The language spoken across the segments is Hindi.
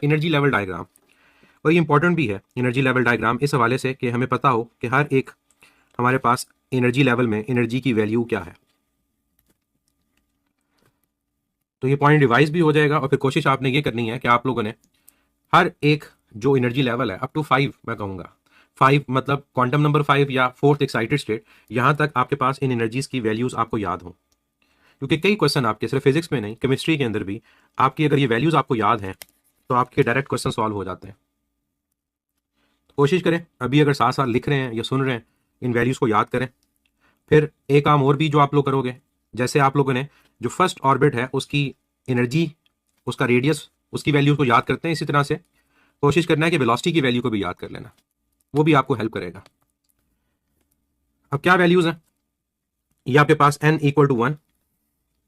एनर्जी लेवल डायग्राम, और ये इंपॉर्टेंट भी है एनर्जी लेवल डायग्राम इस हवाले से कि हमें पता हो कि हर एक हमारे पास एनर्जी लेवल में एनर्जी की वैल्यू क्या है। तो ये पॉइंट रिवाइज भी हो जाएगा और फिर कोशिश आपने ये करनी है कि आप लोगों ने हर एक जो एनर्जी लेवल है अप टू 5, मैं कहूँगा 5 मतलब क्वांटम नंबर 5 या फोर्थ एक्साइटेड स्टेट, यहाँ तक आपके पास इन एनर्जीज की वैल्यूज आपको याद हों। क्योंकि कई क्वेश्चन आपके सिर्फ फिजिक्स में नहीं, केमिस्ट्री के अंदर भी आपकी अगर ये वैल्यूज आपको याद हैं तो आपके डायरेक्ट क्वेश्चन सॉल्व हो जाते हैं। तो कोशिश करें अभी अगर साथ साथ लिख रहे हैं या सुन रहे हैं इन वैल्यूज को याद करें। फिर एक काम और भी जो आप लोग करोगे, जैसे आप लोगों ने जो फर्स्ट ऑर्बिट है उसकी एनर्जी, उसका रेडियस, उसकी वैल्यू को याद करते हैं, इसी तरह से कोशिश करना है कि वेलोसिटी की वैल्यू को भी याद कर लेना, वो भी आपको हेल्प करेगा। अब क्या वैल्यूज हैं ये आपके पास, n equal to 1,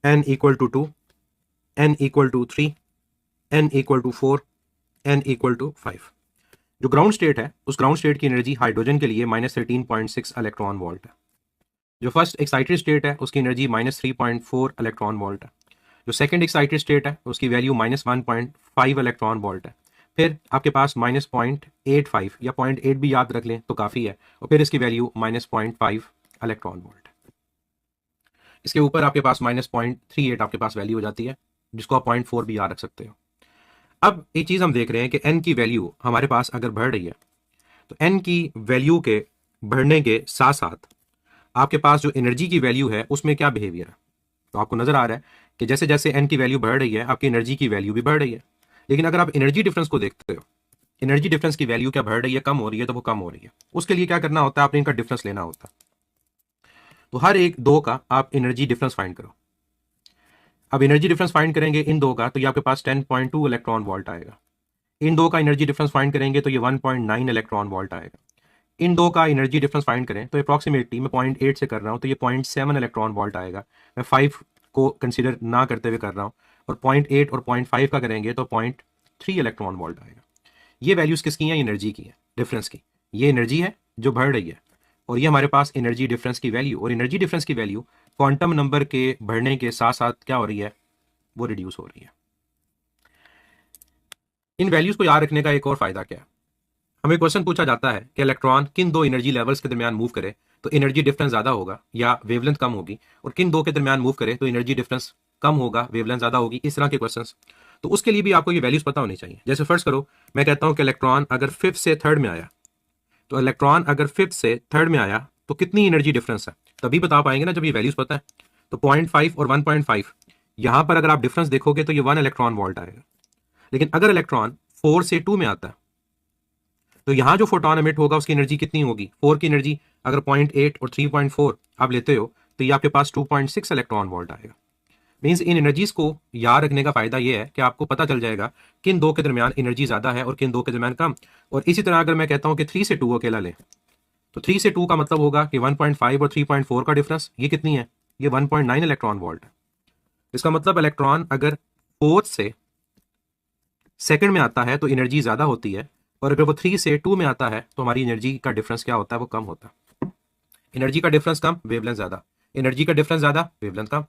n equal to 2, n equal to 3, n equal to 4, n equal to 5। जो ग्राउंड स्टेट है उस ग्राउंड स्टेट की एनर्जी हाइड्रोजन के लिए -13.6 इलेक्ट्रॉन वोल्ट है। जो फर्स्ट एक्साइटेड स्टेट है उसकी एनर्जी -3.4 इलेक्ट्रॉन वोल्ट है। जो सेकंड एक्साइटेड स्टेट है उसकी वैल्यू -1.5 इलेक्ट्रॉन वोल्ट है। फिर आपके पास -0.85 या 0.8 भी याद रख लें तो काफ़ी है, और फिर इसकी वैल्यू -0.5 इलेक्ट्रॉन वोल्ट। इसके ऊपर आपके पास -0.38 आपके पास वैल्यू हो जाती है, जिसको आप 0.4 भी याद रख सकते हो। अब एक चीज़ हम देख रहे हैं कि n की वैल्यू हमारे पास अगर बढ़ रही है तो n की वैल्यू के बढ़ने के साथ साथ आपके पास जो एनर्जी की वैल्यू है उसमें क्या बिहेवियर है। तो आपको नजर आ रहा है कि जैसे जैसे n की वैल्यू बढ़ रही है आपकी एनर्जी की वैल्यू भी बढ़ रही है। लेकिन अगर आप एनर्जी डिफरेंस को देखते हो, एनर्जी डिफरेंस की वैल्यू क्या बढ़ रही है, कम हो रही है, तो वो कम हो रही है। उसके लिए क्या करना होता है, आपने इनका डिफरेंस लेना होता है। तो हर एक दो का आप एनर्जी डिफरेंस फाइंड करो। अब एनर्जी डिफरेंस फाइंड करेंगे इन दो का तो ये आपके पास 10.2 इलेक्ट्रॉन वोल्ट आएगा। इन दो का एनर्जी डिफरेंस फाइंड करेंगे तो ये 1.9 इलेक्ट्रॉन वोल्ट आएगा। इन दो का एनर्जी डिफरेंस फाइंड करें तो अप्रॉक्सीमेटली मैं 0.8 से कर रहा हूँ तो ये 0.7 इलेक्ट्रॉन वोल्ट आएगा। मैं 5 को कंसिडर ना करते हुए कर रहा हूँ, और 0.8 और 0.5 का करेंगे तो 0.3 इलेक्ट्रॉन वोल्ट आएगा। ये वैल्यूज किसकी हैं, एनर्जी की है, डिफरेंस की। ये एनर्जी है जो बढ़ रही है, और ये हमारे पास एनर्जी डिफरेंस की वैल्यू, और एनर्जी डिफरेंस की वैल्यू क्वांटम नंबर के बढ़ने के साथ साथ क्या हो रही है, वो रिड्यूस हो रही है। इन वैल्यूज को याद रखने का एक और फायदा क्या है, हमें क्वेश्चन पूछा जाता है कि इलेक्ट्रॉन किन दो एनर्जी लेवल्स के दरमियान मूव करे तो एनर्जी डिफरेंस ज्यादा होगा या वेवलेंथ कम होगी, और किन दो के दरमियान मूव करे तो एनर्जी डिफरेंस कम होगा, वेवलेंथ ज्यादा होगी, इस तरह के क्वेश्चंस। तो उसके लिए भी आपको ये वैल्यूज पता होनी चाहिए। जैसे फर्स्ट करो, मैं कहता हूं कि इलेक्ट्रॉन अगर 5th से 3rd में आया, तो इलेक्ट्रॉन अगर 5th से 3rd में आया तो कितनी एनर्जी डिफरेंस है, तभी बता पाएंगे ना जब ये वैल्यूज पता है। तो 0.5 और 1.5, यहां पर अगर आप डिफरेंस देखोगे तो ये 1 इलेक्ट्रॉन वोल्ट आएगा। लेकिन अगर इलेक्ट्रॉन 4 से 2 में आता है तो यहां जो फोटोन एमिट होगा उसकी एनर्जी कितनी होगी, 4 की एनर्जी अगर 0.8 और 3.4 आप लेते हो तो ये आपके पास 2.6 इलेक्ट्रॉन वोल्ट आएगा। मींस इन एनर्जीज को याद रखने का फायदा ये है कि आपको पता चल जाएगा किन दो के दरमियान एनर्जी ज्यादा है और किन दो के दरमियान कम। और इसी तरह अगर मैं कहता हूं कि 3 से 2 अकेला लें तो 3 से 2 का मतलब होगा कि 1.5 और 3.4 का डिफरेंस ये कितनी है, ये 1.9 इलेक्ट्रॉन वोल्ट है। इसका मतलब इलेक्ट्रॉन अगर 4th से 2nd में आता है तो एनर्जी ज्यादा होती है, और अगर वो 3 से 2 में आता है तो हमारी एनर्जी का डिफरेंस क्या होता है, वो कम होता है। एनर्जी का डिफरेंस कम, वेवलेंथ ज्यादा, एनर्जी का डिफरेंस ज्यादा, वेवलेंथ कम।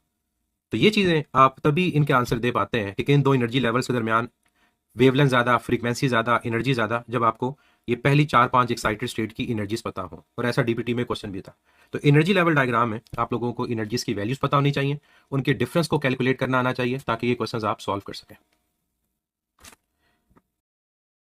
तो ये चीजें आप तभी इनके आंसर दे पाते हैं कि किन दो एनर्जी लेवल्स के दरमियान वेवलेंथ ज्यादा, फ्रीक्वेंसी ज्यादा, एनर्जी ज्यादा, जब आपको ये पहली 4-5 एक्साइटेड स्टेट की एनर्जीज पता हो। और ऐसा डीपीटी में क्वेश्चन भी था। तो एनर्जी लेवल डायग्राम में आप लोगों को एनर्जीज की वैल्यूज पता होनी चाहिए, उनके डिफरेंस को कैलकुलेट करना आना चाहिए ताकि ये क्वेश्चन आप सॉल्व कर सकें।